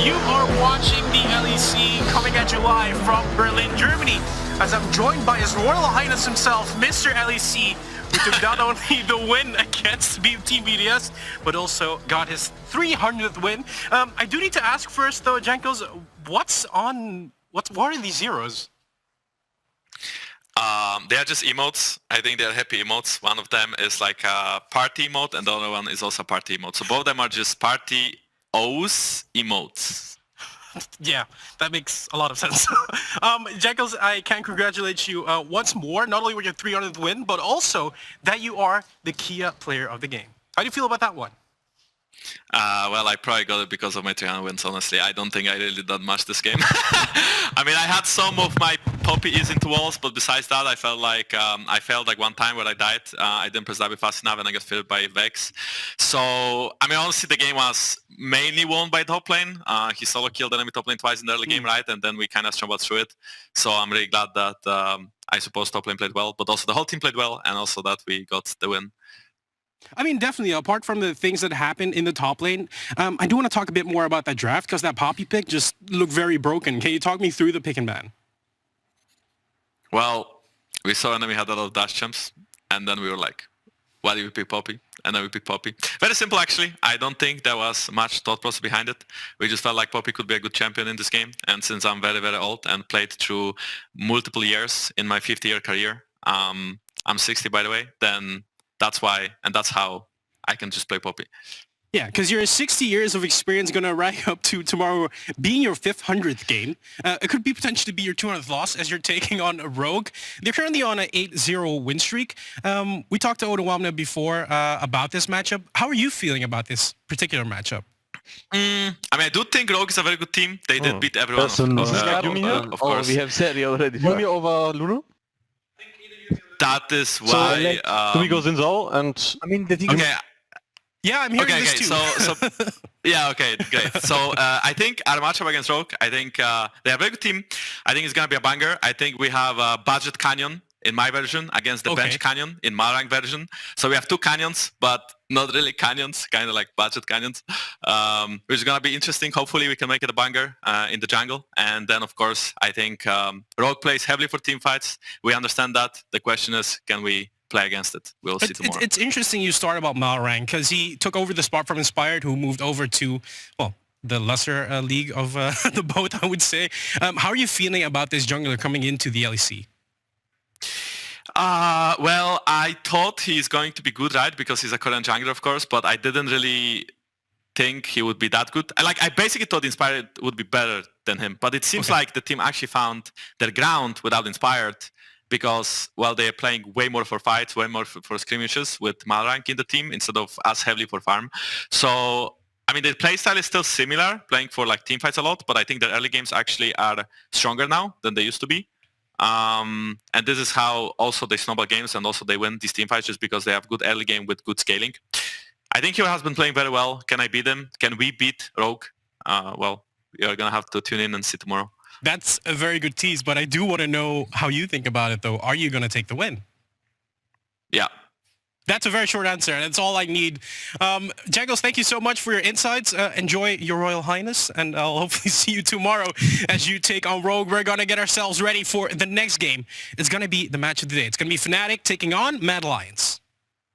You are watching the LEC coming at you live from Berlin, Germany, as I'm joined by His Royal Highness himself, Mr. LEC, who took not only the win against Team BDS, but also got his 300th win. I do need to ask first, though, Jankos, what are these zeros? They are just emotes. I think they're happy emotes. One of them is like a party emote, and the other one is also a party emote. So both of them are just party O's emotes. Yeah, that makes a lot of sense. Jankos, I can congratulate you once more, not only with your 300th win, but also that you are the Kia player of the game. How do you feel about that one? Well, I probably got it because of my 300 wins, honestly. I don't think I really did much this game. I mean, I had some of my Poppy ease into walls, but besides that, I felt like I failed like one time where I died. I didn't press W fast enough and I got filled by Vex. So, I mean, honestly, the game was mainly won by top lane. He solo killed enemy top lane twice in the early game, right? And then we kind of stumbled through it. So I'm really glad that I suppose top lane played well, but also the whole team played well, and also that we got the win. I mean, definitely, apart from the things that happened in the top lane, I do want to talk a bit more about that draft, because that Poppy pick just looked very broken. Can you talk me through the pick and ban? Well, we saw enemy had a lot of dash champs, and then we were like, why do we pick Poppy? And then we picked Poppy. Very simple, actually. I don't think there was much thought process behind it. We just felt like Poppy could be a good champion in this game, and since I'm very, very old and played through multiple years in my 50-year career, I'm 60, by the way, then that's why, and that's how I can just play Poppy. Yeah, because your 60 years of experience going to rack up to tomorrow being your 500th game. It could be potentially be your 200th loss as you're taking on a Rogue. They're currently on an 8-0 win streak. We talked to Odawamna before about this matchup. How are you feeling about this particular matchup? I mean, I do think Rogue is a very good team. They did beat everyone, of course. We have Seri already. Yumi over Lulu? That is why... Yumi goes in Zol, and... I mean, the thing Okay. Yeah, I'm hearing this too. So yeah, okay, great. So I think our matchup against Rogue, I think they have a very good team. I think it's going to be a banger. I think we have a budget canyon in my version against the bench canyon in my rank version. So we have two canyons, but not really canyons, kind of like budget canyons, which is going to be interesting. Hopefully we can make it a banger in the jungle. And then, of course, I think Rogue plays heavily for team fights. We understand that. The question is, can we play against it? We'll see tomorrow. It's interesting you start about Malrang, because he took over the spot from Inspired, who moved over to, well, the lesser league of the both, I would say. How are you feeling about this jungler coming into the LEC? Well, I thought he's going to be good, right? Because he's a Korean jungler, of course, but I didn't really think he would be that good. I basically thought Inspired would be better than him, but it seems like the team actually found their ground without Inspired, because, well, they're playing way more for fights, way more for skirmishes with Malrank in the team instead of as heavily for farm. So, I mean, their playstyle is still similar, playing for like team fights a lot, but I think their early games actually are stronger now than they used to be. And this is how also they snowball games and also they win these team fights, just because they have good early game with good scaling. I think Hero has been playing very well. Can I beat him? Can we beat Rogue? Well, you're going to have to tune in and see tomorrow. That's a very good tease, but I do want to know how you think about it, though. Are you going to take the win? Yeah. That's a very short answer, and that's all I need. Jankos, thank you so much for your insights. Enjoy your Royal Highness, and I'll hopefully see you tomorrow as you take on Rogue. We're going to get ourselves ready for the next game. It's going to be the match of the day. It's going to be Fnatic taking on Mad Lions.